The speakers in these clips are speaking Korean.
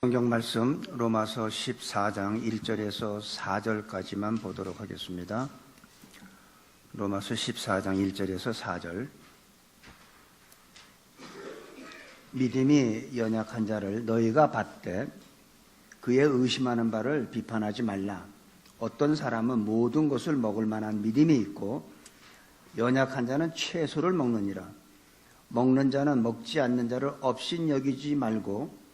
성경 말씀 로마서 14장 1절에서 4절까지만 보도록 하겠습니다. 로마서 14장 1절에서 4절. 믿음이 연약한 자를 너희가 받되 그의 의심하는 바를 비판하지 말라. 어떤 사람은 모든 것을 먹을 만한 믿음이 있고 연약한 자는 채소를 먹느니라. 먹는 자는 먹지 않는 자를 업신 여기지 말고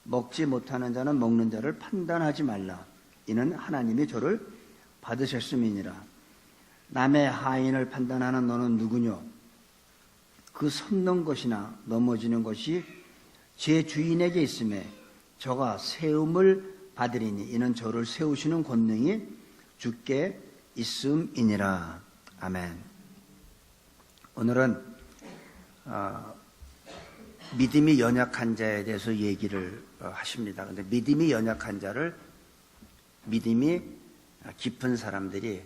먹지 못하는 자는 먹는 자를 판단하지 말라. 이는 하나님이 저를 받으셨음이니라. 남의 하인을 판단하는 너는 누구뇨? 그 섰는 것이나 넘어지는 것이 제 주인에게 있음에 저가 세움을 받으리니 이는 저를 세우시는 권능이 주께 있음이니라. 아멘. 오늘은 믿음이 연약한 자에 대해서 얘기를 하십니다. 그런데 믿음이 연약한 자를 믿음이 깊은 사람들이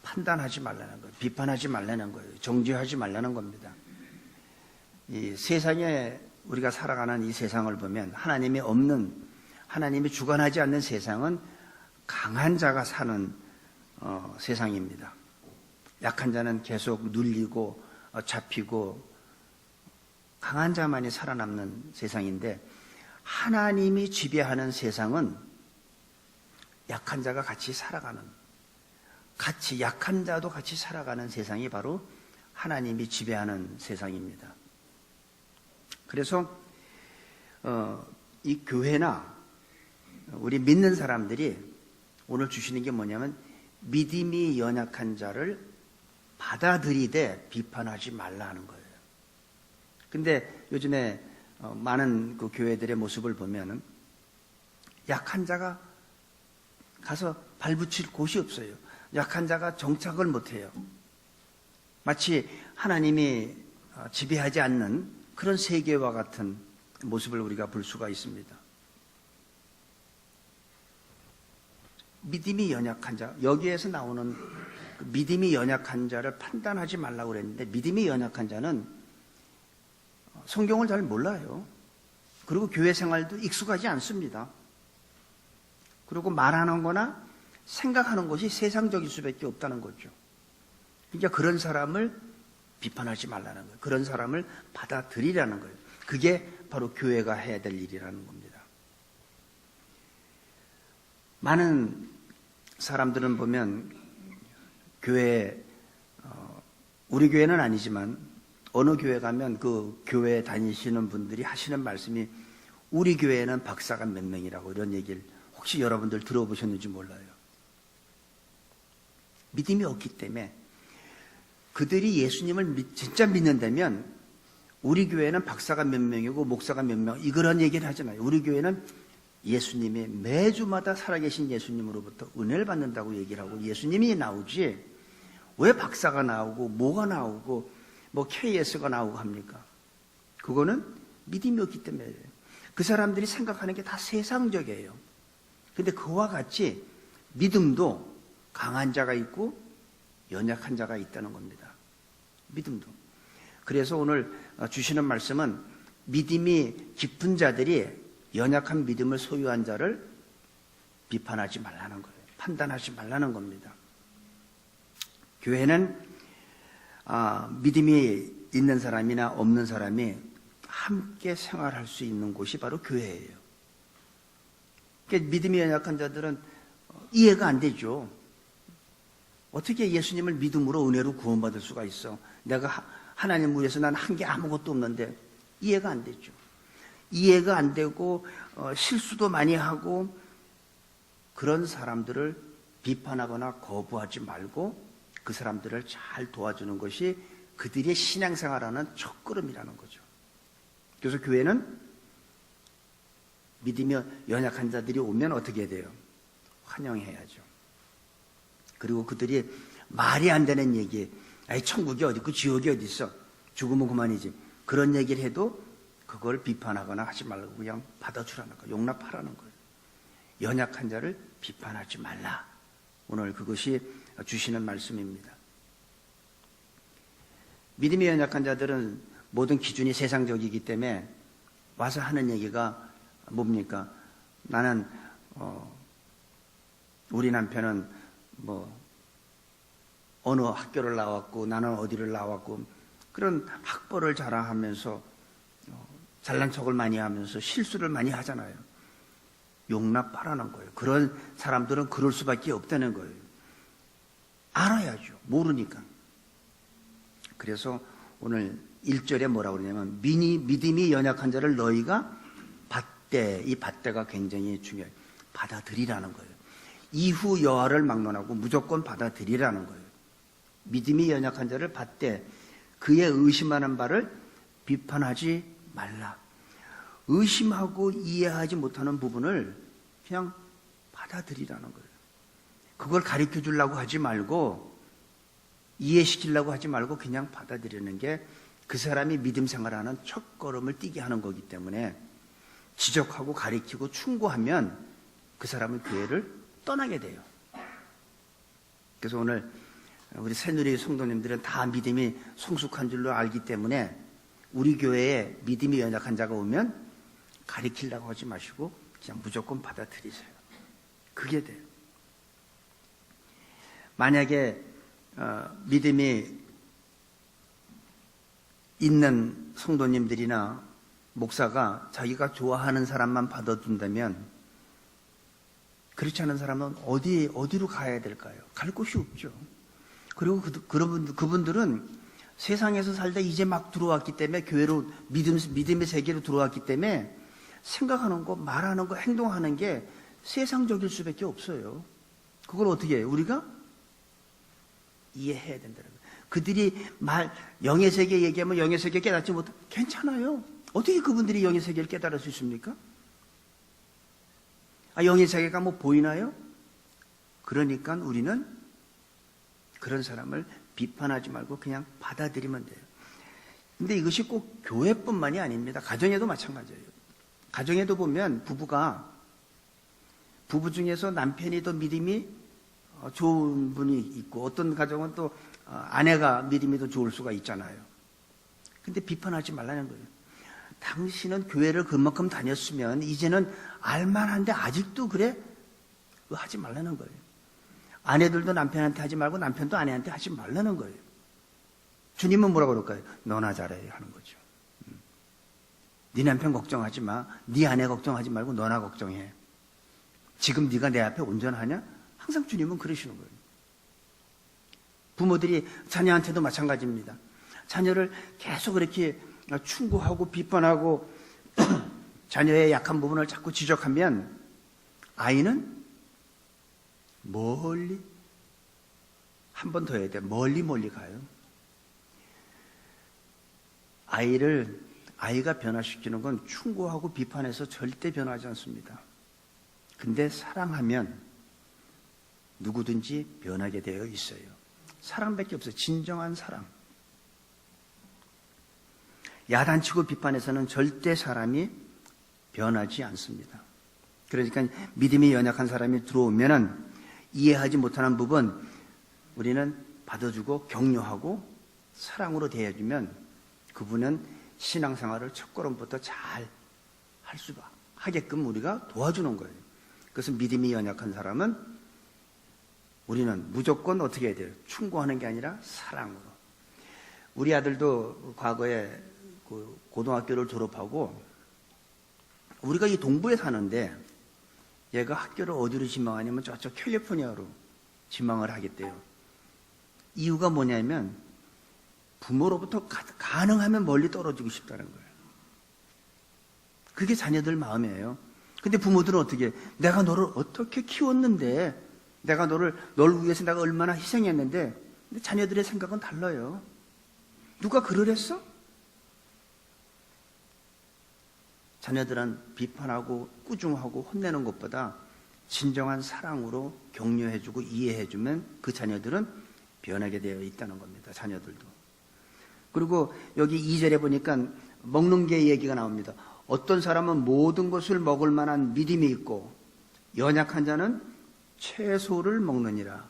판단하지 말라는 거예요. 비판하지 말라는 거예요. 정죄하지 말라는 겁니다. 이 세상에 우리가 살아가는 이 세상을 보면 하나님이 없는, 하나님이 주관하지 않는 세상은 강한 자가 사는 세상입니다. 약한 자는 계속 눌리고 잡히고 강한 자만이 살아남는 세상인데, 하나님이 지배하는 세상은 약한 자가 같이 살아가는, 같이 약한 자도 같이 살아가는 세상이 바로 하나님이 지배하는 세상입니다. 그래서 이 교회나 우리 믿는 사람들이 오늘 주시는 게 뭐냐면 믿음이 연약한 자를 받아들이되 비판하지 말라는 거예요. 근데 요즘에 많은 그 교회들의 모습을 보면은 약한 자가 가서 발붙일 곳이 없어요. 약한 자가 정착을 못해요. 마치 하나님이 지배하지 않는 그런 세계와 같은 모습을 우리가 볼 수가 있습니다. 믿음이 연약한 자, 여기에서 나오는 믿음이 연약한 자를 판단하지 말라고 그랬는데, 믿음이 연약한 자는 성경을 잘 몰라요. 그리고 교회 생활도 익숙하지 않습니다. 그리고 말하는 거나 생각하는 것이 세상적일 수밖에 없다는 거죠. 그러니까 그런 사람을 비판하지 말라는 거예요. 그런 사람을 받아들이라는 거예요. 그게 바로 교회가 해야 될 일이라는 겁니다. 많은 사람들은 보면 교회, 우리 교회는 아니지만 어느 교회 가면 그 교회 다니시는 분들이 하시는 말씀이 우리 교회는 박사가 몇 명이라고, 이런 얘기를 혹시 여러분들 들어보셨는지 몰라요. 믿음이 없기 때문에 그들이 예수님을 진짜 믿는다면 우리 교회는 박사가 몇 명이고 목사가 몇 명, 이런 얘기를 하잖아요. 우리 교회는 예수님이 매주마다 살아계신 예수님으로부터 은혜를 받는다고 얘기를 하고 예수님이 나오지 왜 박사가 나오고 뭐가 나오고 뭐 KS가 나오고 합니까? 그거는 믿음이 없기 때문에 그 사람들이 생각하는 게 다 세상적이에요. 근데 그와 같이 믿음도 강한 자가 있고 연약한 자가 있다는 겁니다. 믿음도. 그래서 오늘 주시는 말씀은 믿음이 깊은 자들이 연약한 믿음을 소유한 자를 비판하지 말라는 거예요. 판단하지 말라는 겁니다. 교회는 믿음이 있는 사람이나 없는 사람이 함께 생활할 수 있는 곳이 바로 교회예요. 그러니까 믿음이 연약한 자들은 이해가 안 되죠. 어떻게 예수님을 믿음으로 은혜로 구원받을 수가 있어? 내가 하나님을 위해서 난 한 게 아무것도 없는데 이해가 안 되죠. 이해가 안 되고 실수도 많이 하고, 그런 사람들을 비판하거나 거부하지 말고 그 사람들을 잘 도와주는 것이 그들의 신앙생활하는 첫걸음이라는 거죠. 그래서 교회는 믿음이 연약한 자들이 오면 어떻게 해야 돼요? 환영해야죠. 그리고 그들이 말이 안 되는 얘기, 아이 천국이 어디 있고 지옥이 어디 있어, 죽으면 그만이지, 그런 얘기를 해도 그걸 비판하거나 하지 말고 그냥 받아주라는 거예요. 용납하라는 거예요. 연약한 자를 비판하지 말라. 오늘 그것이 주시는 말씀입니다. 믿음이 연약한 자들은 모든 기준이 세상적이기 때문에 와서 하는 얘기가 뭡니까? 나는 우리 남편은 어느 학교를 나왔고 나는 어디를 나왔고 그런 학벌을 자랑하면서 잘난 척을 많이 하면서 실수를 많이 하잖아요. 용납하라는 거예요. 그런 사람들은 그럴 수밖에 없다는 거예요. 알아야죠. 모르니까. 그래서 오늘 1절에 뭐라고 그러냐면 믿음이 연약한 자를 너희가 받되, 이 받되가 굉장히 중요해요. 받아들이라는 거예요. 이후 여하를 막론하고 무조건 받아들이라는 거예요. 믿음이 연약한 자를 받되 그의 의심하는 바를 비판하지 말라. 의심하고 이해하지 못하는 부분을 그냥 받아들이라는 거예요. 그걸 가르쳐 주려고 하지 말고 이해시키려고 하지 말고 그냥 받아들이는 게 그 사람이 믿음 생활하는 첫걸음을 띄게 하는 거기 때문에 지적하고 가르치고 충고하면 그 사람은 교회를 떠나게 돼요. 그래서 오늘 우리 새누리 성도님들은 다 믿음이 성숙한 줄로 알기 때문에 우리 교회에 믿음이 연약한 자가 오면 가르치려고 하지 마시고 그냥 무조건 받아들이세요. 그게 돼요. 만약에 믿음이 있는 성도님들이나 목사가 자기가 좋아하는 사람만 받아준다면 그렇지 않은 사람은 어디로 가야 될까요? 갈 곳이 없죠. 그리고 그분들은 세상에서 살다 이제 막 들어왔기 때문에 교회로 믿음의 세계로 들어왔기 때문에 생각하는 거, 말하는 거, 행동하는 게 세상적일 수밖에 없어요. 그걸 어떻게 해요? 우리가 이해해야 된다는 거예요. 그들이 영의 세계 얘기하면 영의 세계 깨닫지 못해. 괜찮아요. 어떻게 그분들이 영의 세계를 깨달을 수 있습니까? 영의 세계가 보이나요? 그러니까 우리는 그런 사람을 비판하지 말고 그냥 받아들이면 돼요. 근데 이것이 꼭 교회뿐만이 아닙니다. 가정에도 마찬가지예요. 가정에도 보면 부부 중에서 남편이 더 믿음이 좋은 분이 있고 어떤 가정은 또 아내가 믿음이 더 좋을 수가 있잖아요. 근데 비판하지 말라는 거예요. 당신은 교회를 그만큼 다녔으면 이제는 알만한데 아직도 그래? 하지 말라는 거예요. 아내들도 남편한테 하지 말고 남편도 아내한테 하지 말라는 거예요. 주님은 뭐라고 그럴까요? 너나 잘해 하는 거죠. 네 남편 걱정하지 마. 네 아내 걱정하지 말고 너나 걱정해. 지금 네가 내 앞에 온전하냐? 항상 주님은 그러시는 거예요. 부모들이 자녀한테도 마찬가지입니다. 자녀를 계속 이렇게 충고하고 비판하고 자녀의 약한 부분을 자꾸 지적하면 아이는 멀리 한 번 더 해야 돼. 멀리 가요. 아이가 변화시키는 건 충고하고 비판해서 절대 변하지 않습니다. 근데 사랑하면 누구든지 변하게 되어 있어요. 사랑밖에 없어요. 진정한 사랑. 야단치고 비판해서는 절대 사람이 변하지 않습니다. 그러니까 믿음이 연약한 사람이 들어오면은 이해하지 못하는 부분 우리는 받아주고 격려하고 사랑으로 대해주면 그분은 신앙생활을 첫걸음부터 잘 할 수가 하게끔 우리가 도와주는 거예요. 그래서 믿음이 연약한 사람은 우리는 무조건 어떻게 해야 돼요? 충고하는 게 아니라 사랑으로. 우리 아들도 과거에 고등학교를 졸업하고 우리가 이 동부에 사는데 얘가 학교를 어디로 지망하냐면 저쪽 캘리포니아로 지망을 하겠대요. 이유가 뭐냐면 부모로부터 가능하면 멀리 떨어지고 싶다는 거예요. 그게 자녀들 마음이에요. 근데 부모들은 어떻게 해? 내가 너를 어떻게 키웠는데 내가 널 위해서 내가 얼마나 희생했는데 근데 자녀들의 생각은 달라요. 누가 그러랬어? 자녀들은 비판하고 꾸중하고 혼내는 것보다 진정한 사랑으로 격려해주고 이해해주면 그 자녀들은 변하게 되어 있다는 겁니다. 자녀들도. 그리고 여기 2절에 보니까 먹는 게 얘기가 나옵니다. 어떤 사람은 모든 것을 먹을 만한 믿음이 있고 연약한 자는 채소를 먹느니라.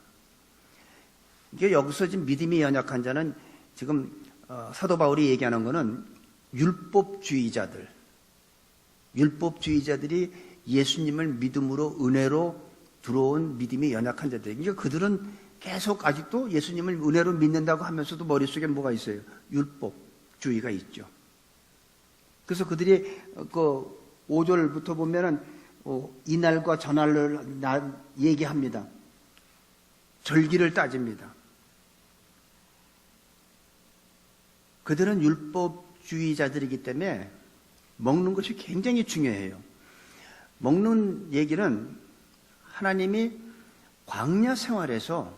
이게 여기서 지금 믿음이 연약한 자는 지금 사도 바울이 얘기하는 거는 율법주의자들이 예수님을 믿음으로 은혜로 들어온 믿음이 연약한 자들. 그러니까 그들은 계속 아직도 예수님을 은혜로 믿는다고 하면서도 머릿속에 뭐가 있어요? 율법주의가 있죠. 그래서 그들이 그 5절부터 보면은 이날과 저날을 얘기합니다. 절기를 따집니다. 그들은 율법주의자들이기 때문에 먹는 것이 굉장히 중요해요. 먹는 얘기는 하나님이 광야 생활에서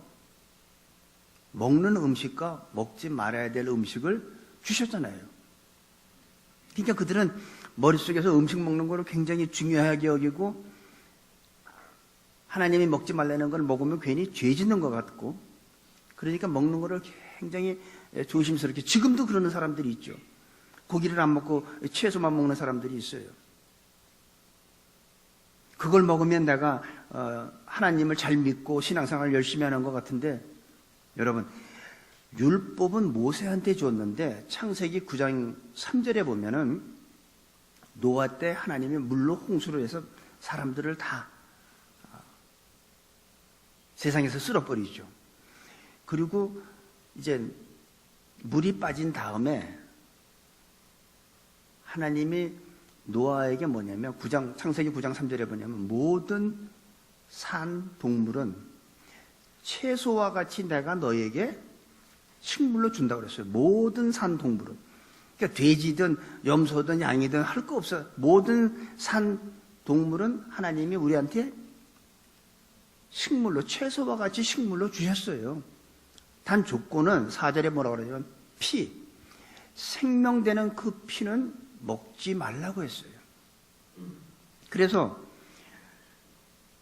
먹는 음식과 먹지 말아야 될 음식을 주셨잖아요. 그러니까 그들은 머릿속에서 음식 먹는 걸 굉장히 중요하게 여기고 하나님이 먹지 말라는 걸 먹으면 괜히 죄 짓는 것 같고 그러니까 먹는 거를 굉장히 조심스럽게 지금도 그러는 사람들이 있죠. 고기를 안 먹고 채소만 먹는 사람들이 있어요. 그걸 먹으면 내가 하나님을 잘 믿고 신앙생활을 열심히 하는 것 같은데 여러분 율법은 모세한테 줬는데 창세기 9장 3절에 보면은 노아 때 하나님이 물로 홍수로 해서 사람들을 다 세상에서 쓸어버리죠. 그리고 이제 물이 빠진 다음에 하나님이 노아에게 뭐냐면 창세기 9장 3절에 뭐냐면 모든 산 동물은 채소와 같이 내가 너에게 식물로 준다고 그랬어요. 모든 산 동물은. 그러니까 돼지든 염소든 양이든 할 거 없어요. 모든 산 동물은 하나님이 우리한테 식물로 채소와 같이 식물로 주셨어요. 단 조건은 4절에 뭐라고 그러냐면 피. 생명되는 그 피는 먹지 말라고 했어요. 그래서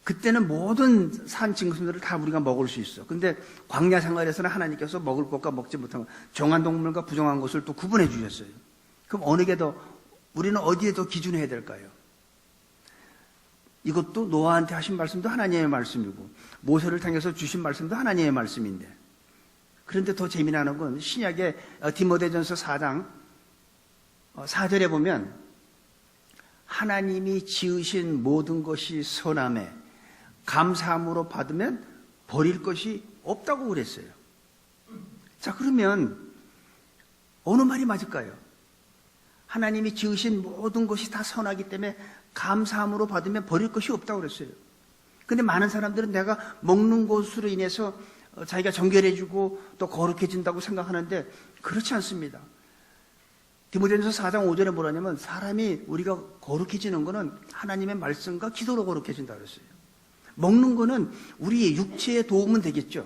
그때는 모든 산 짐승들을 다 우리가 먹을 수 있어. 근데 광야 생활에서는 하나님께서 먹을 것과 먹지 못한 것, 정한 동물과 부정한 것을 또 구분해 주셨어요. 그럼 어느 게 더, 우리는 어디에 더 기준해야 될까요? 이것도 노아한테 하신 말씀도 하나님의 말씀이고 모세를 통해서 주신 말씀도 하나님의 말씀인데 그런데 더 재미나는 건 신약의 디모데전서 4장 4절에 보면 하나님이 지으신 모든 것이 선함에 감사함으로 받으면 버릴 것이 없다고 그랬어요. 자, 그러면 어느 말이 맞을까요? 하나님이 지으신 모든 것이 다 선하기 때문에 감사함으로 받으면 버릴 것이 없다고 그랬어요. 근데 많은 사람들은 내가 먹는 것으로 인해서 자기가 정결해지고 또 거룩해진다고 생각하는데 그렇지 않습니다. 디모데전서 4장 5절에 뭐라냐면 사람이 우리가 거룩해지는 것은 하나님의 말씀과 기도로 거룩해진다 그랬어요. 먹는 거는 우리의 육체에 도움은 되겠죠.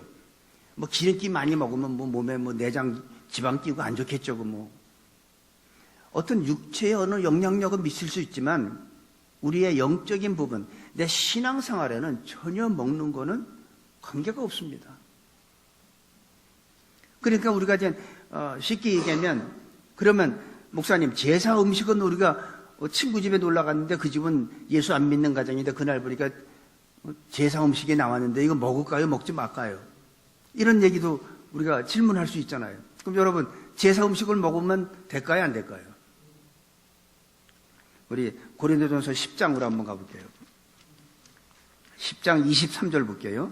뭐 기름기 많이 먹으면 뭐 몸에 뭐 내장 지방 끼고 안 좋겠죠. 뭐 어떤 육체에 어느 영향력은 미칠 수 있지만 우리의 영적인 부분, 내 신앙생활에는 전혀 먹는 거는 관계가 없습니다. 그러니까 우리가 이제 쉽게 얘기하면 그러면 목사님 제사 음식은 우리가 친구 집에 놀러 갔는데 그 집은 예수 안 믿는 가정인데 그날 보니까 제사 음식이 나왔는데 이거 먹을까요? 먹지 말까요? 이런 얘기도 우리가 질문할 수 있잖아요. 그럼 여러분 제사 음식을 먹으면 될까요? 안 될까요? 우리 고린도전서 10장으로 한번 가볼게요. 10장 23절 볼게요.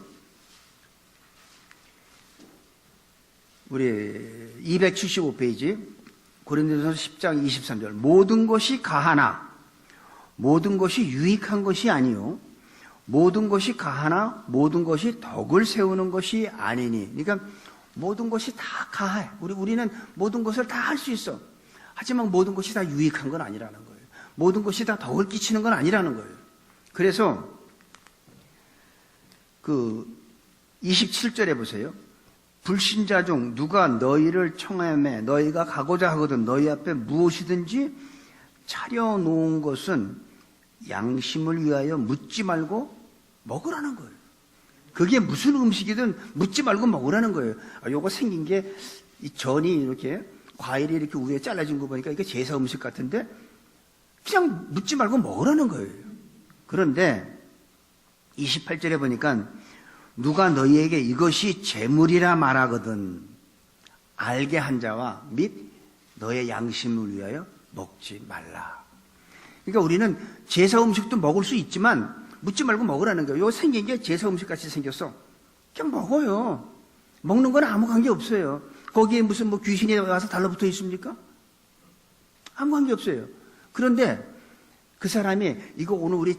우리 275페이지 고린도전서 10장 23절 모든 것이 가하나 모든 것이 유익한 것이 아니요 모든 것이 가하나 모든 것이 덕을 세우는 것이 아니니. 그러니까 모든 것이 다 가해. 우리는 모든 것을 다 할 수 있어. 하지만 모든 것이 다 유익한 건 아니라는 거예요. 모든 것이 다 덕을 끼치는 건 아니라는 거예요. 그래서 그 27절에 보세요. 불신자 중 누가 너희를 청하매 너희가 가고자 하거든 너희 앞에 무엇이든지 차려놓은 것은 양심을 위하여 묻지 말고 먹으라는 거예요. 그게 무슨 음식이든 묻지 말고 먹으라는 거예요. 요거 생긴 게 이 전이 이렇게 과일이 이렇게 위에 잘라진 거 보니까 이게 제사 음식 같은데 그냥 묻지 말고 먹으라는 거예요. 그런데 28절에 보니까 누가 너희에게 이것이 재물이라 말하거든 알게 한 자와 및 너의 양심을 위하여 먹지 말라. 그러니까 우리는 제사 음식도 먹을 수 있지만 묻지 말고 먹으라는 거예요. 이거 생긴 게 제사 음식 같이 생겼어. 그냥 먹어요. 먹는 건 아무 관계 없어요. 거기에 무슨 뭐 귀신이 와서 달라붙어 있습니까? 아무 관계 없어요. 그런데 그 사람이 이거 오늘 우리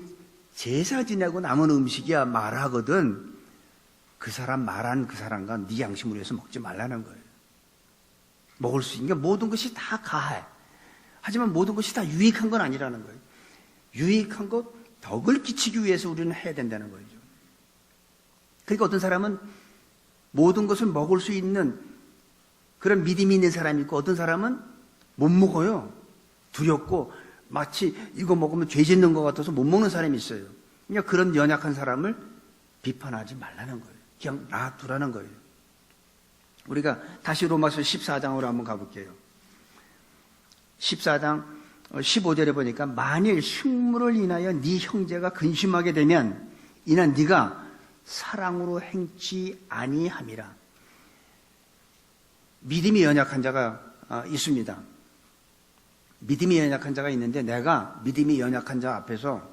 제사 지내고 남은 음식이야 말하거든. 그 사람 말한 그 사람과 네 양심으로 해서 먹지 말라는 거예요. 먹을 수 있는 게 모든 것이 다 가해. 하지만 모든 것이 다 유익한 건 아니라는 거예요. 유익한 것, 덕을 끼치기 위해서 우리는 해야 된다는 거죠. 그러니까 어떤 사람은 모든 것을 먹을 수 있는 그런 믿음이 있는 사람이 있고 어떤 사람은 못 먹어요. 두렵고 마치 이거 먹으면 죄 짓는 것 같아서 못 먹는 사람이 있어요. 그러니까 그런 연약한 사람을 비판하지 말라는 거예요. 그냥 놔두라는 거예요. 우리가 다시 로마서 14장으로 한번 가볼게요. 14장 15절에 보니까 만일 식물을 인하여 네 형제가 근심하게 되면 이는 네가 사랑으로 행치 아니함이라. 믿음이 연약한 자가 있습니다. 믿음이 연약한 자가 있는데 내가 믿음이 연약한 자 앞에서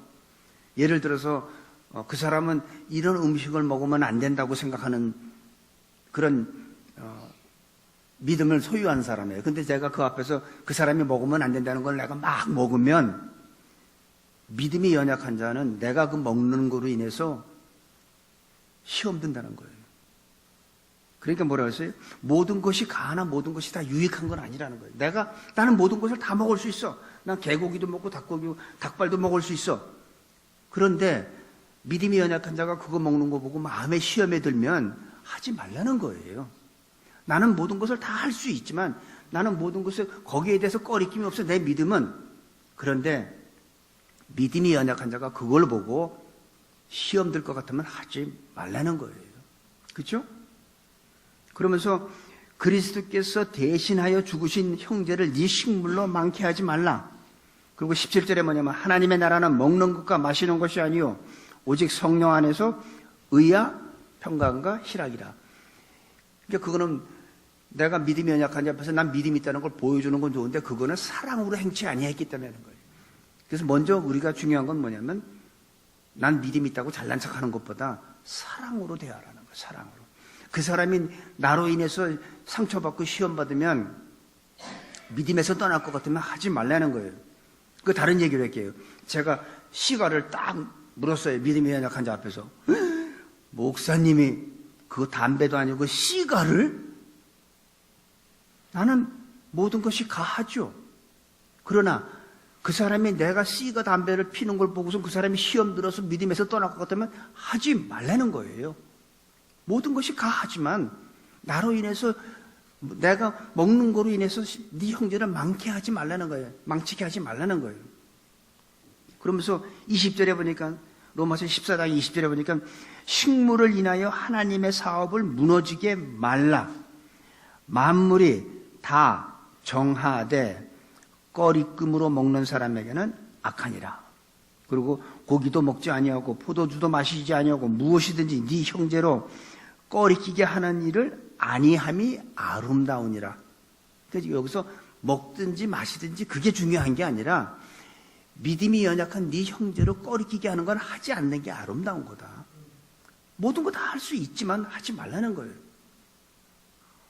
예를 들어서 그 사람은 이런 음식을 먹으면 안 된다고 생각하는 그런 믿음을 소유한 사람이에요. 근데 제가 그 앞에서 그 사람이 먹으면 안 된다는 걸 내가 막 먹으면 믿음이 연약한 자는 내가 그 먹는 거로 인해서 시험 든다는 거예요. 그러니까 뭐라고 했어요? 모든 것이 가하나 모든 것이 다 유익한 건 아니라는 거예요. 나는 모든 것을 다 먹을 수 있어. 난 개고기도 먹고 닭발도 먹을 수 있어. 그런데 믿음이 연약한 자가 그거 먹는 거 보고 마음에 시험에 들면 하지 말라는 거예요. 나는 모든 것을 다 할 수 있지만 나는 모든 것을 거기에 대해서 꺼리낌이 없어. 내 믿음은. 그런데 믿음이 연약한 자가 그걸 보고 시험 들 것 같으면 하지 말라는 거예요. 그렇죠? 그러면서 그리스도께서 대신하여 죽으신 형제를 네 식물로 많게 하지 말라. 그리고 17절에 뭐냐면 하나님의 나라는 먹는 것과 마시는 것이 아니요 오직 성령 안에서 의와 평강과 희락이라. 그러니까 그거는 내가 믿음이 연약한 자 앞에서 난 믿음이 있다는 걸 보여주는 건 좋은데 그거는 사랑으로 행치 아니했기 때문에 하는 거예요. 그래서 먼저 우리가 중요한 건 뭐냐면 난 믿음이 있다고 잘난 척하는 것보다 사랑으로 대하라는 거예요. 사랑으로. 그 사람이 나로 인해서 상처받고 시험받으면 믿음에서 떠날 것 같으면 하지 말라는 거예요. 그 다른 얘기를 할게요. 제가 시가를 딱 물었어요. 믿음이 연약한 자 앞에서. 목사님이 그 담배도 아니고 시가를? 나는 모든 것이 가하죠. 그러나 그 사람이 내가 시가 담배를 피는 걸 보고서 그 사람이 시험 들어서 믿음에서 떠날 것 같으면 하지 말라는 거예요. 모든 것이 가하지만 나로 인해서 내가 먹는 거로 인해서 네 형제를 망치게 하지 말라는 거예요. 망치게 하지 말라는 거예요. 그러면서 20절에 보니까 로마서 14장 20절에 보니까 식물을 인하여 하나님의 사업을 무너지게 말라. 만물이 다 정하되 꺼리낌으로 먹는 사람에게는 악하니라. 그리고 고기도 먹지 아니하고 포도주도 마시지 아니하고 무엇이든지 네 형제로 꺼리끼게 하는 일을 아니함이 아름다우니라. 그래서 여기서 먹든지 마시든지 그게 중요한 게 아니라 믿음이 연약한 네 형제로 꺼리끼게 하는 건 하지 않는 게 아름다운 거다. 모든 거 다 할 수 있지만 하지 말라는 거예요.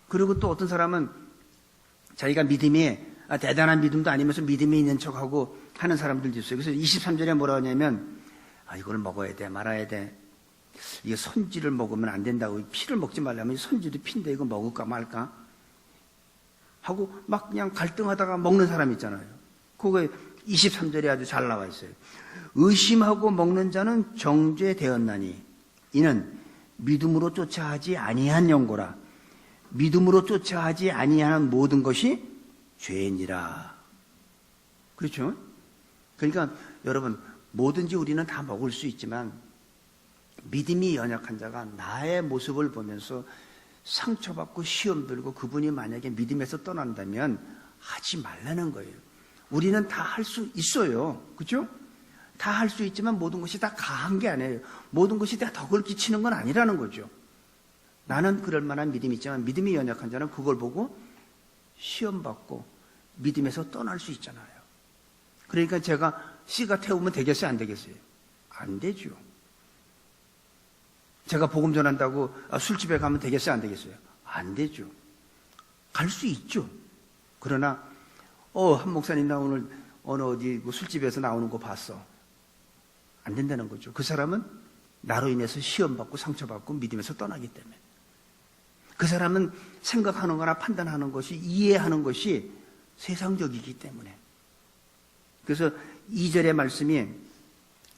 그리고 또 어떤 사람은 자기가 믿음이 대단한 믿음도 아니면서 믿음이 있는 척하고 하는 사람들도 있어요. 그래서 23절에 뭐라 하냐면 이걸 먹어야 돼 말아야 돼. 이게 선지를 먹으면 안 된다고. 피를 먹지 말라면 선지도 피인데 이거 먹을까 말까 하고 막 그냥 갈등하다가 먹는 사람 있잖아요. 그거 23절에 아주 잘 나와 있어요. 의심하고 먹는 자는 정죄되었나니 이는 믿음으로 쫓아하지 아니한 영고라. 믿음으로 쫓아하지 아니하는 모든 것이 죄니라. 그렇죠? 그러니까 여러분 뭐든지 우리는 다 먹을 수 있지만 믿음이 연약한 자가 나의 모습을 보면서 상처받고 시험 들고 그분이 만약에 믿음에서 떠난다면 하지 말라는 거예요. 우리는 다 할 수 있어요. 그렇죠? 다 할 수 있지만 모든 것이 다 가한 게 아니에요. 모든 것이 다 덕을 끼치는 건 아니라는 거죠. 나는 그럴 만한 믿음이 있지만 믿음이 연약한 자는 그걸 보고 시험받고 믿음에서 떠날 수 있잖아요. 그러니까 제가 씨가 태우면 되겠어요? 안 되겠어요? 안 되죠. 제가 복음 전한다고 술집에 가면 되겠어요? 안 되겠어요? 안 되죠. 갈 수 있죠. 그러나 한 목사님 나 오늘 어느 어디 술집에서 나오는 거 봤어. 안 된다는 거죠. 그 사람은 나로 인해서 시험받고 상처받고 믿음에서 떠나기 때문에. 그 사람은 생각하는 거나 판단하는 것이, 이해하는 것이 세상적이기 때문에. 그래서 2절의 말씀이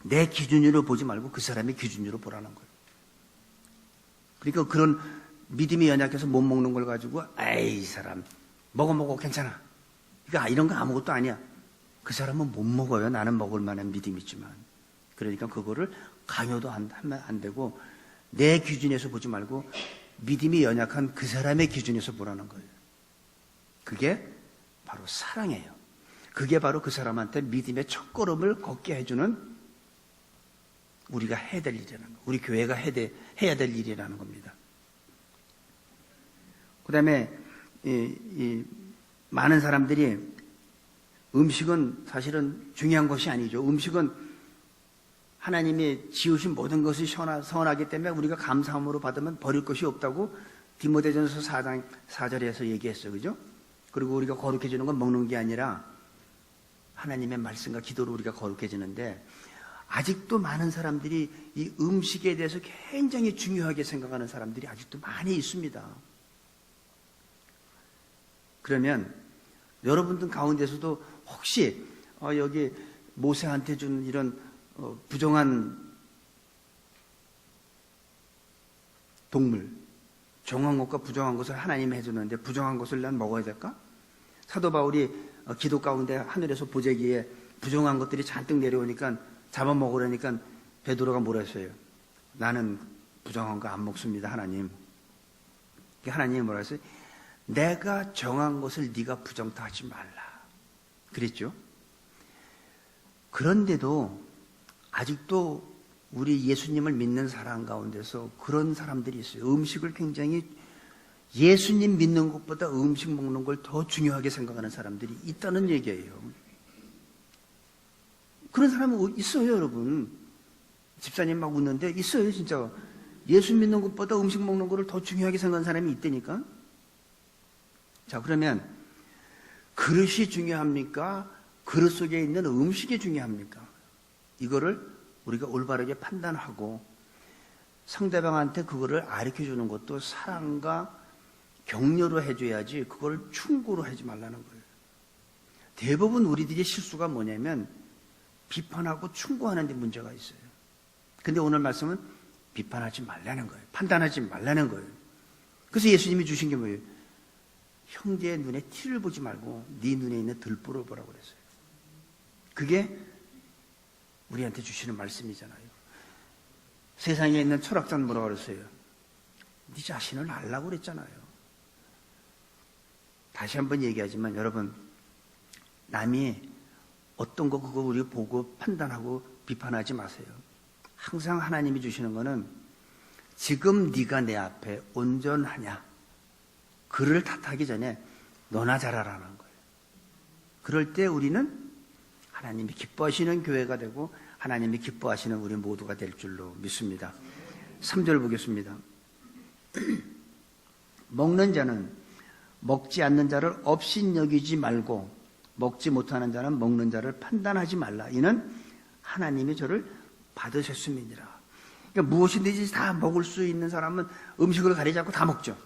내 기준으로 보지 말고 그 사람의 기준으로 보라는 거예요. 그러니까 그런 믿음이 연약해서 못 먹는 걸 가지고 에이 이 사람 먹어 괜찮아. 그러니까 이런 거 아무것도 아니야. 그 사람은 못 먹어요. 나는 먹을 만한 믿음이 있지만. 그러니까 그거를 강요도 하면 안 되고 내 기준에서 보지 말고 믿음이 연약한 그 사람의 기준에서 보라는 거예요. 그게 바로 사랑이에요. 그게 바로 그 사람한테 믿음의 첫걸음을 걷게 해주는 우리가 해야 될 일이라는 거, 우리 교회가 해야 될 일이라는 겁니다. 그 다음에 많은 사람들이 음식은 사실은 중요한 것이 아니죠. 음식은 하나님이 지으신 모든 것이 선하기 때문에 우리가 감사함으로 받으면 버릴 것이 없다고 디모데전서 4장 4절에서 얘기했어요. 그죠? 그리고 우리가 거룩해지는 건 먹는 게 아니라 하나님의 말씀과 기도로 우리가 거룩해지는데, 아직도 많은 사람들이 이 음식에 대해서 굉장히 중요하게 생각하는 사람들이 아직도 많이 있습니다. 그러면 여러분들 가운데서도 혹시 여기 모세한테 준 이런 부정한 동물, 정한 것과 부정한 것을 하나님이 해주는데 부정한 것을 난 먹어야 될까? 사도 바울이 기도 가운데 하늘에서 보재기에 부정한 것들이 잔뜩 내려오니까 잡아먹으려니까 베드로가 뭐라 했어요? 나는 부정한 거 안 먹습니다, 하나님. 하나님이 뭐라 했어요? 내가 정한 것을 네가 부정하지 말라. 그랬죠? 그런데도 아직도 우리 예수님을 믿는 사람 가운데서 그런 사람들이 있어요. 음식을 굉장히 예수님 믿는 것보다 음식 먹는 걸 더 중요하게 생각하는 사람들이 있다는 얘기예요. 그런 사람은 있어요, 여러분. 집사님 막 웃는데 있어요, 진짜. 예수 믿는 것보다 음식 먹는 거를 더 중요하게 생각하는 사람이 있다니까. 자, 그러면 그릇이 중요합니까? 그릇 속에 있는 음식이 중요합니까? 이거를 우리가 올바르게 판단하고 상대방한테 그거를 가르쳐주는 것도 사랑과 격려로 해줘야지 그걸 충고로 하지 말라는 거예요. 대부분 우리들의 실수가 뭐냐면 비판하고 충고하는 데 문제가 있어요. 근데 오늘 말씀은 비판하지 말라는 거예요. 판단하지 말라는 거예요. 그래서 예수님이 주신 게 뭐예요? 형제의 눈에 티를 보지 말고 네 눈에 있는 들보를 보라고 그랬어요. 그게 우리한테 주시는 말씀이잖아요. 세상에 있는 철학자는 뭐라고 그랬어요? 네 자신을 알라고 그랬잖아요. 다시 한번 얘기하지만 여러분, 남이 어떤 거 그거 우리 보고 판단하고 비판하지 마세요. 항상 하나님이 주시는 거는 지금 네가 내 앞에 온전하냐, 그를 탓하기 전에 너나 잘하라는 거예요. 그럴 때 우리는 하나님이 기뻐하시는 교회가 되고 하나님이 기뻐하시는 우리 모두가 될 줄로 믿습니다. 3절 보겠습니다. 먹는 자는 먹지 않는 자를 업신여기지 말고 먹지 못하는 자는 먹는 자를 판단하지 말라. 이는 하나님이 저를 받으셨음이니라. 그러니까 무엇이든지 다 먹을 수 있는 사람은 음식을 가리지 않고 다 먹죠.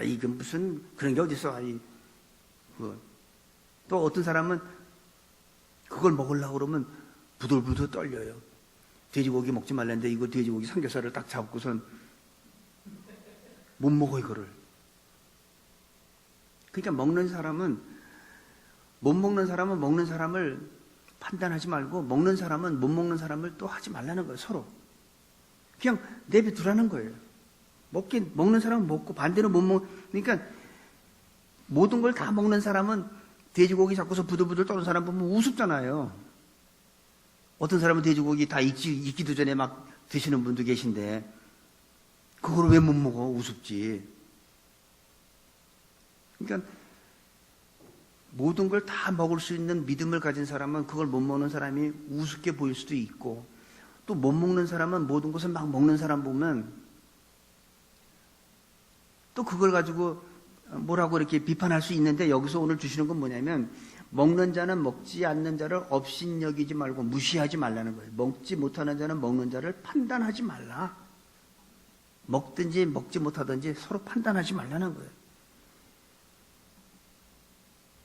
이게 무슨 그런 게 어딨어. 또 어떤 사람은 그걸 먹으려고 그러면 부들부들 떨려요. 돼지고기 먹지 말랬는데 이거 돼지고기 삼겹살을 딱 잡고선 못 먹어 이거를. 그러니까 먹는 사람은 못 먹는 사람은 먹는 사람을 판단하지 말고 먹는 사람은 못 먹는 사람을 또 하지 말라는 거예요. 서로 그냥 내비두라는 거예요. 먹는 사람은 먹고 반대로 못 먹. 그러니까 모든 걸 다 먹는 사람은 돼지고기 잡고서 부들부들 떠는 사람 보면 우습잖아요. 어떤 사람은 돼지고기 다 익기도 전에 막 드시는 분도 계신데 그걸 왜 못 먹어? 우습지. 그러니까 모든 걸 다 먹을 수 있는 믿음을 가진 사람은 그걸 못 먹는 사람이 우습게 보일 수도 있고, 또 못 먹는 사람은 모든 것을 막 먹는 사람 보면 또 그걸 가지고 뭐라고 이렇게 비판할 수 있는데, 여기서 오늘 주시는 건 뭐냐면 먹는 자는 먹지 않는 자를 업신여기지 말고 무시하지 말라는 거예요. 먹지 못하는 자는 먹는 자를 판단하지 말라. 먹든지 먹지 못하든지 서로 판단하지 말라는 거예요.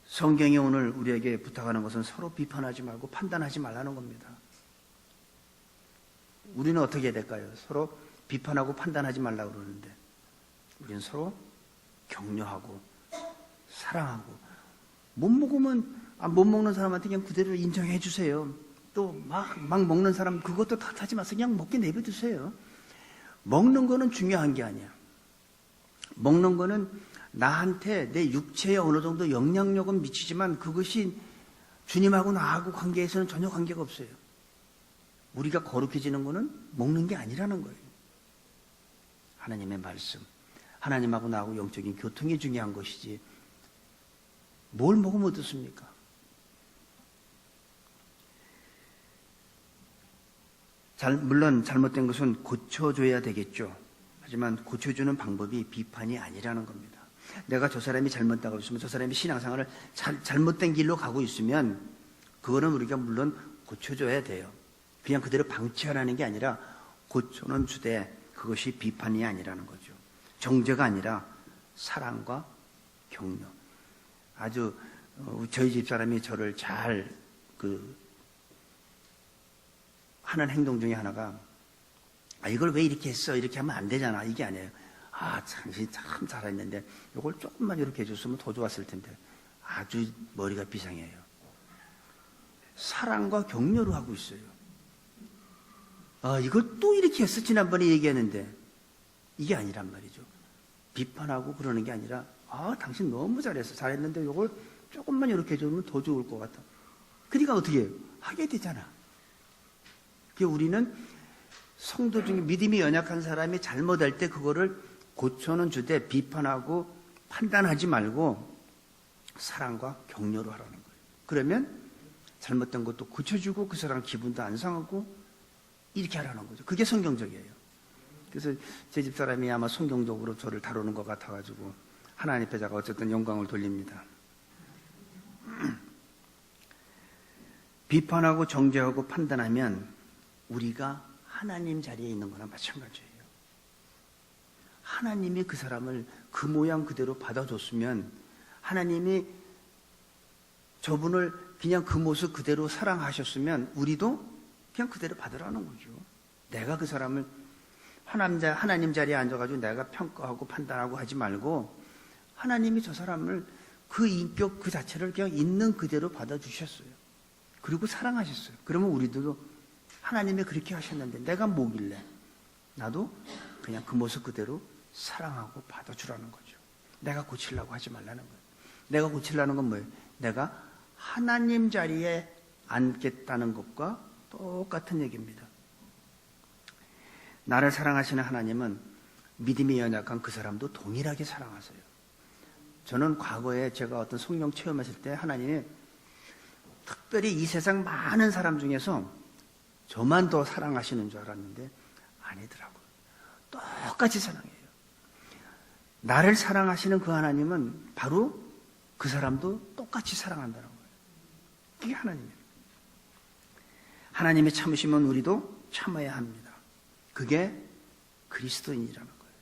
성경이 오늘 우리에게 부탁하는 것은 서로 비판하지 말고 판단하지 말라는 겁니다. 우리는 어떻게 해야 될까요? 서로 비판하고 판단하지 말라고 그러는데 우리는 서로 격려하고 사랑하고, 못 먹는 사람한테 그냥 그대로 인정해 주세요. 또 막 먹는 사람 그것도 탓하지 마세요. 그냥 먹게 내버려 두세요. 먹는 거는 중요한 게 아니야. 먹는 거는 나한테 내 육체에 어느 정도 영향력은 미치지만 그것이 주님하고 나하고 관계에서는 전혀 관계가 없어요. 우리가 거룩해지는 거는 먹는 게 아니라는 거예요. 하나님의 말씀, 하나님하고 나하고 영적인 교통이 중요한 것이지 뭘 먹으면 어떻습니까? 물론 잘못된 것은 고쳐줘야 되겠죠. 하지만 고쳐주는 방법이 비판이 아니라는 겁니다. 내가 저 사람이 잘못하고 있으면, 저 사람이 신앙생활을 잘못된 길로 가고 있으면 그거는 우리가 물론 고쳐줘야 돼요. 그냥 그대로 방치하라는 게 아니라 고쳐는 주되 그것이 비판이 아니라는 거죠. 정죄가 아니라 사랑과 격려. 아주 저희 집사람이 저를 잘 하는 행동 중에 하나가, 이걸 왜 이렇게 했어? 이렇게 하면 안 되잖아. 이게 아니에요. 당신 참 잘했는데 이걸 조금만 이렇게 해줬으면 더 좋았을 텐데. 아주 머리가 비상해요. 사랑과 격려로 하고 있어요. 이걸 또 이렇게 했어. 지난번에 얘기했는데. 이게 아니란 말이죠. 비판하고 그러는 게 아니라, 당신 너무 잘했는데 이걸 조금만 이렇게 해주면 더 좋을 것 같아. 그러니까 어떻게 해요? 하게 되잖아. 우리는 성도 중에 믿음이 연약한 사람이 잘못할 때 그거를 고쳐는 주되 비판하고 판단하지 말고 사랑과 격려로 하라는 거예요. 그러면 잘못된 것도 고쳐주고 그 사람 기분도 안 상하고 이렇게 하라는 거죠. 그게 성경적이에요. 그래서 제 집사람이 아마 성경적으로 저를 다루는 것 같아가지고 하나님 앞에 제가 어쨌든 영광을 돌립니다. 비판하고 정죄하고 판단하면 우리가 하나님 자리에 있는 거나 마찬가지예요. 하나님이 그 사람을 그 모양 그대로 받아줬으면, 하나님이 저분을 그냥 그 모습 그대로 사랑하셨으면 우리도 그냥 그대로 받으라는 거죠. 내가 그 사람을 하나님 자리에 앉아가지고 내가 평가하고 판단하고 하지 말고, 하나님이 저 사람을 그 인격 그 자체를 그냥 있는 그대로 받아주셨어요. 그리고 사랑하셨어요. 그러면 우리도 하나님이 그렇게 하셨는데 내가 뭐길래 나도 그냥 그 모습 그대로 사랑하고 받아주라는 거죠. 내가 고치려고 하지 말라는 거예요. 내가 고치려는 건 뭐예요? 내가 하나님 자리에 앉겠다는 것과 똑같은 얘기입니다. 나를 사랑하시는 하나님은 믿음이 연약한 그 사람도 동일하게 사랑하세요. 저는 과거에 제가 어떤 성령 체험했을 때 하나님이 특별히 이 세상 많은 사람 중에서 저만 더 사랑하시는 줄 알았는데 아니더라고요. 똑같이 사랑해요. 나를 사랑하시는 그 하나님은 바로 그 사람도 똑같이 사랑한다는 거예요. 그게 하나님이에요. 하나님의 참으시면 우리도 참아야 합니다. 그게 그리스도인이라는 거예요.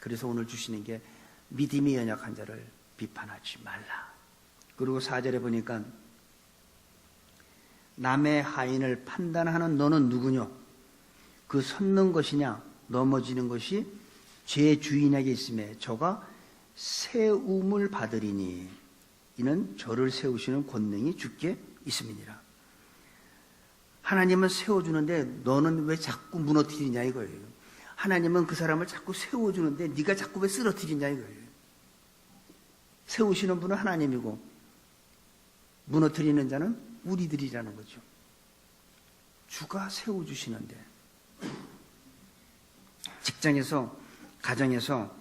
그래서 오늘 주시는 게 믿음이 연약한 자를 비판하지 말라. 그리고 4절에 보니까 남의 하인을 판단하는 너는 누구냐? 그 섰는 것이냐 넘어지는 것이 제 주인에게 있음에 저가 세움을 받으리니 이는 저를 세우시는 권능이 주께 있음이니라. 하나님은 세워주는데 너는 왜 자꾸 무너뜨리냐 이거예요. 하나님은 그 사람을 자꾸 세워주는데 네가 자꾸 왜 쓰러뜨리냐 이거예요. 세우시는 분은 하나님이고 무너뜨리는 자는 우리들이라는 거죠. 주가 세워주시는데, 직장에서, 가정에서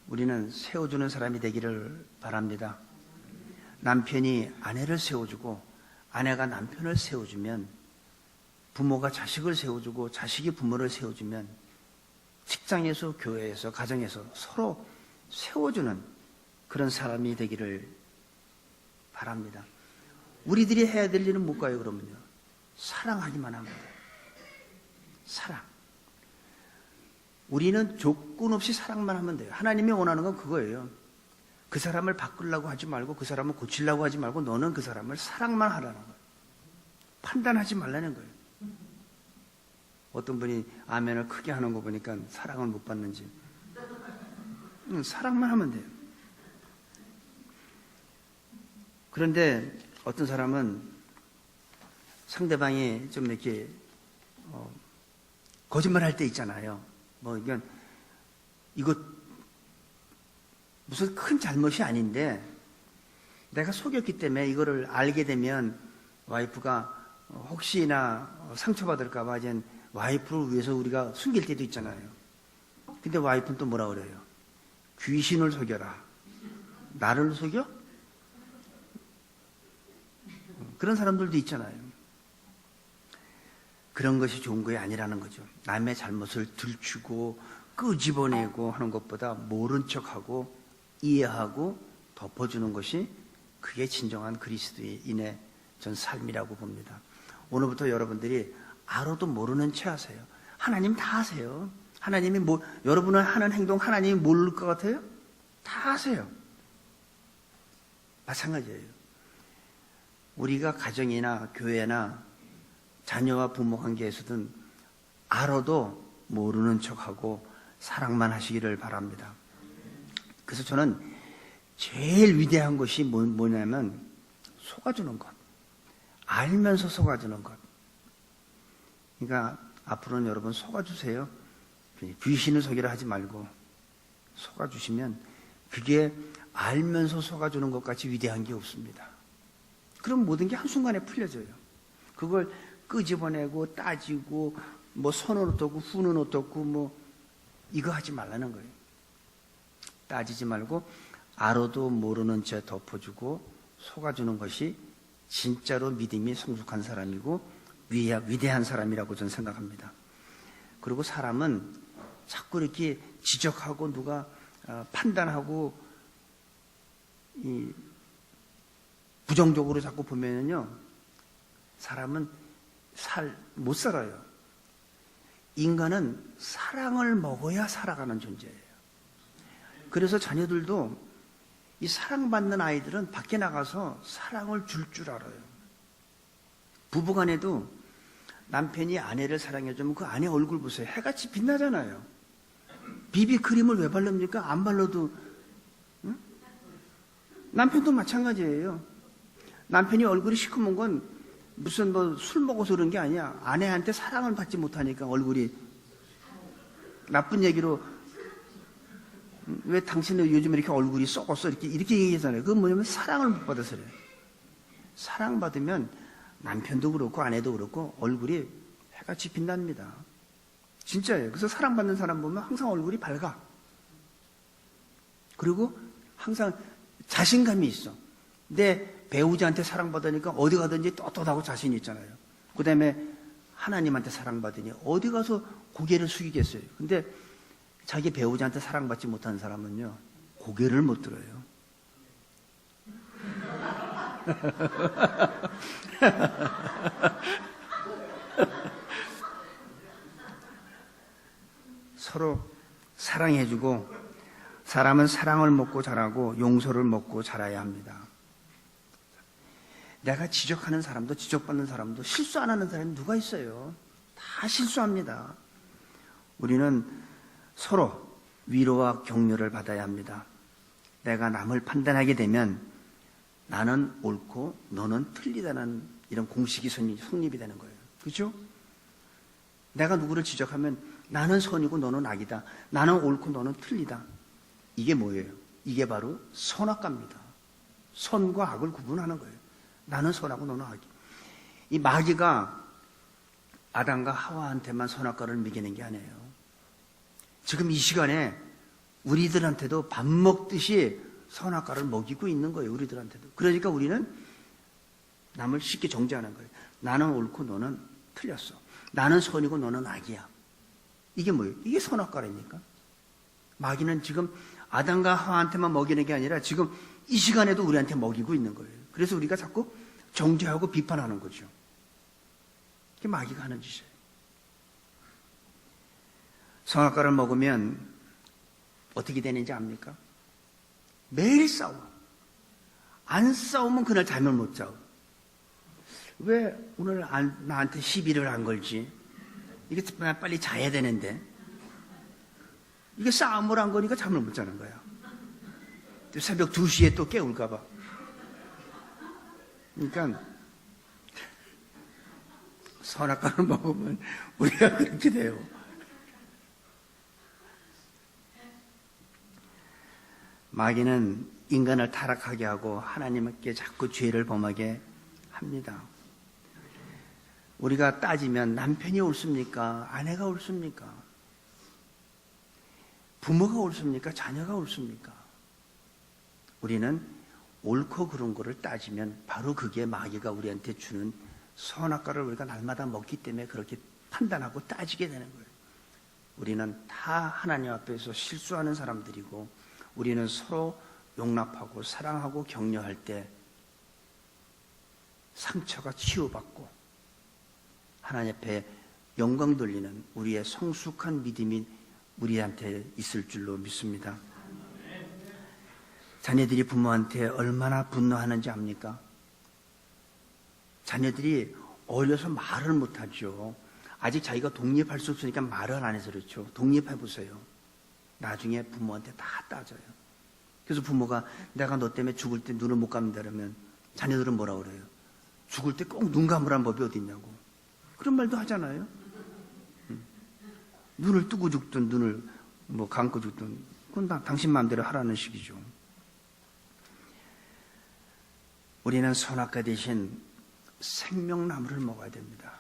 우리는 세워주는 사람이 되기를 바랍니다. 남편이 아내를 세워주고 아내가 남편을 세워주면, 부모가 자식을 세워주고 자식이 부모를 세워주면, 직장에서, 교회에서, 가정에서 서로 세워주는 그런 사람이 되기를 바랍니다. 우리들이 해야 될 일은 뭘까요? 그러면요, 사랑하기만 합니다. 사랑. 우리는 조건 없이 사랑만 하면 돼요. 하나님이 원하는 건 그거예요. 그 사람을 바꾸려고 하지 말고, 그 사람을 고치려고 하지 말고, 너는 그 사람을 사랑만 하라는 거예요. 판단하지 말라는 거예요. 어떤 분이 아멘을 크게 하는 거 보니까 사랑을 못 받는지. 사랑만 하면 돼요. 그런데 어떤 사람은 상대방이 좀 이렇게 거짓말 할 때 있잖아요. 이거 무슨 큰 잘못이 아닌데 내가 속였기 때문에 이거를 알게 되면 와이프가 혹시나 상처받을까봐 이제 와이프를 위해서 우리가 숨길 때도 있잖아요. 근데 와이프는 또 뭐라 그래요? 귀신을 속여라. 나를 속여? 그런 사람들도 있잖아요. 그런 것이 좋은 게 아니라는 거죠. 남의 잘못을 들추고 끄집어내고 하는 것보다 모른 척하고 이해하고 덮어주는 것이, 그게 진정한 그리스도인의 전 삶이라고 봅니다. 오늘부터 여러분들이 알아도 모르는 채 하세요. 하나님 다 아세요. 하나님이 여러분을 하는 행동 하나님이 모를 것 같아요? 다 아세요. 마찬가지예요. 우리가 가정이나 교회나 자녀와 부모 관계에서든 알아도 모르는 척하고 사랑만 하시기를 바랍니다. 그래서 저는 제일 위대한 것이 뭐냐면 속아주는 것. 알면서 속아주는 것. 그러니까 앞으로는 여러분 속아주세요. 귀신을 속이라 하지 말고 속아주시면, 그게 알면서 속아주는 것 같이 위대한 게 없습니다. 그럼 모든 게 한순간에 풀려져요. 그걸 끄집어내고 따지고 선은 어떻고 후는 어떻고 이거 하지 말라는 거예요. 따지지 말고 알아도 모르는 채 덮어주고 속아주는 것이 진짜로 믿음이 성숙한 사람이고 위대한 사람이라고 저는 생각합니다. 그리고 사람은 자꾸 이렇게 지적하고 누가 판단하고 부정적으로 자꾸 보면요, 사람은 못 살아요. 인간은 사랑을 먹어야 살아가는 존재예요. 그래서 자녀들도, 이 사랑받는 아이들은 밖에 나가서 사랑을 줄 알아요. 부부간에도 남편이 아내를 사랑해주면 그 아내 얼굴 보세요. 해같이 빛나잖아요. 비비크림을 왜 바릅니까? 안 발라도. 응? 남편도 마찬가지예요. 남편이 얼굴이 시커먼 건 무슨 술 먹어서 그런 게 아니야. 아내한테 사랑을 받지 못하니까 얼굴이. 나쁜 얘기로, 왜 당신은 요즘 이렇게 얼굴이 썩었어? 이렇게 얘기하잖아요. 그건 뭐냐면 사랑을 못 받아서 그래요. 사랑받으면 남편도 그렇고 아내도 그렇고 얼굴이 해같이 빛납니다. 진짜예요. 그래서 사랑받는 사람 보면 항상 얼굴이 밝아. 그리고 항상 자신감이 있어. 내 배우자한테 사랑받으니까 어디 가든지 떳떳하고 자신이 있잖아요. 그 다음에 하나님한테 사랑받으니 어디 가서 고개를 숙이겠어요. 근데 자기 배우자한테 사랑받지 못하는 사람은요, 고개를 못 들어요. 서로 사랑해주고, 사람은 사랑을 먹고 자라고 용서를 먹고 자라야 합니다. 내가 지적하는 사람도 지적받는 사람도 실수 안 하는 사람이 누가 있어요? 다 실수합니다. 우리는 서로 위로와 격려를 받아야 합니다. 내가 남을 판단하게 되면 나는 옳고 너는 틀리다는 이런 공식이 성립이 되는 거예요. 그렇죠? 내가 누구를 지적하면 나는 선이고 너는 악이다. 나는 옳고 너는 틀리다. 이게 뭐예요? 이게 바로 선악과입니다. 선과 악을 구분하는 거예요. 나는 선하고 너는 악이. 이 마귀가 아담과 하와한테만 선악과를 매기는 게 아니에요. 지금 이 시간에 우리들한테도 밥 먹듯이 선악과를 먹이고 있는 거예요, 우리들한테도. 그러니까 우리는 남을 쉽게 정죄하는 거예요. 나는 옳고 너는 틀렸어. 나는 선이고 너는 악이야. 이게 뭐예요? 이게 선악과라니까. 마귀는 지금 아담과 하와한테만 먹이는 게 아니라 지금 이 시간에도 우리한테 먹이고 있는 거예요. 그래서 우리가 자꾸 정죄하고 비판하는 거죠. 이게 마귀가 하는 짓이에요. 선악과를 먹으면 어떻게 되는지 압니까? 매일 싸워. 안 싸우면 그날 잠을 못 자고. 왜 오늘 나한테 시비를 안 걸지? 이게 빨리 자야 되는데. 이게 싸움을 한 거니까 잠을 못 자는 거야. 새벽 2시에 또 깨울까 봐. 그러니까 선악과를 먹으면 우리가 그렇게 돼요. 마귀는 인간을 타락하게 하고 하나님께 자꾸 죄를 범하게 합니다. 우리가 따지면 남편이 옳습니까? 아내가 옳습니까? 부모가 옳습니까? 자녀가 옳습니까? 우리는 옳고 그른 거를 따지면 바로 그게 마귀가 우리한테 주는 선악과를 우리가 날마다 먹기 때문에 그렇게 판단하고 따지게 되는 거예요. 우리는 다 하나님 앞에서 실수하는 사람들이고 우리는 서로 용납하고 사랑하고 격려할 때 상처가 치유받고 하나님 앞에 영광 돌리는 우리의 성숙한 믿음이 우리한테 있을 줄로 믿습니다. 자녀들이 부모한테 얼마나 분노하는지 압니까? 자녀들이 어려서 말을 못하죠. 아직 자기가 독립할 수 없으니까 말을 안 해서 그렇죠. 독립해보세요. 나중에 부모한테 다 따져요. 그래서 부모가 내가 너 때문에 죽을 때 눈을 못 감는다 그러면 자녀들은 뭐라 그래요? 죽을 때 꼭 눈 감으라는 법이 어디 있냐고. 그런 말도 하잖아요. 눈을 뜨고 죽든 눈을 감고 죽든 그건 당신 마음대로 하라는 식이죠. 우리는 선악과 대신 생명나무를 먹어야 됩니다.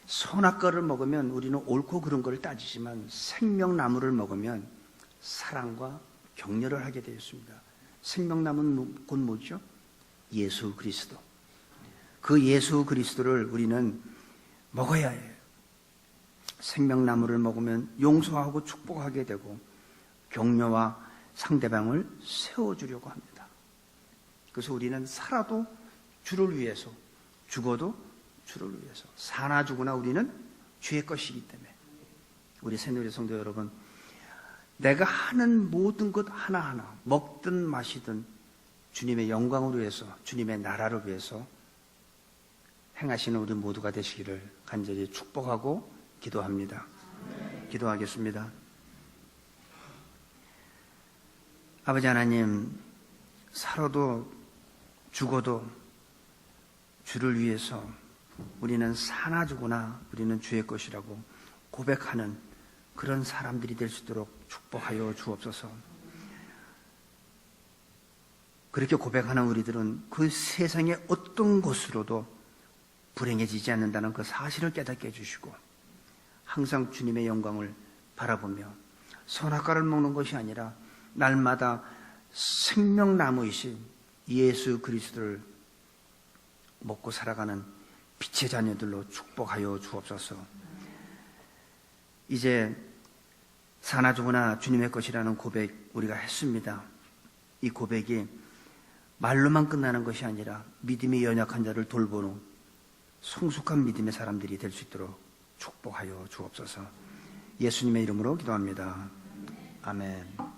선악과를 먹으면 우리는 옳고 그른 걸 따지지만 생명나무를 먹으면 사랑과 격려를 하게 되었습니다. 생명나무는 곧 뭐죠? 예수 그리스도. 그 예수 그리스도를 우리는 먹어야 해요. 생명나무를 먹으면 용서하고 축복하게 되고 격려와 상대방을 세워주려고 합니다. 그래서 우리는 살아도 주를 위해서, 죽어도 주를 위해서, 사나 죽으나 우리는 주의 것이기 때문에 우리 새누리 성도 여러분, 내가 하는 모든 것 하나하나 먹든 마시든 주님의 영광을 위해서, 주님의 나라를 위해서 행하시는 우리 모두가 되시기를 간절히 축복하고 기도합니다. 기도하겠습니다. 아버지 하나님, 살아도 죽어도 주를 위해서 우리는 사나 죽으나 우리는 주의 것이라고 고백하는 그런 사람들이 될 수 있도록 축복하여 주옵소서. 그렇게 고백하는 우리들은 그 세상의 어떤 곳으로도 불행해지지 않는다는 그 사실을 깨닫게 해주시고 항상 주님의 영광을 바라보며 선악과를 먹는 것이 아니라 날마다 생명나무이신 예수 그리스도를 먹고 살아가는 빛의 자녀들로 축복하여 주옵소서. 이제 사나 죽으나 주님의 것이라는 고백 우리가 했습니다. 이 고백이 말로만 끝나는 것이 아니라 믿음이 연약한 자를 돌보는 성숙한 믿음의 사람들이 될 수 있도록 축복하여 주옵소서. 예수님의 이름으로 기도합니다. 아멘.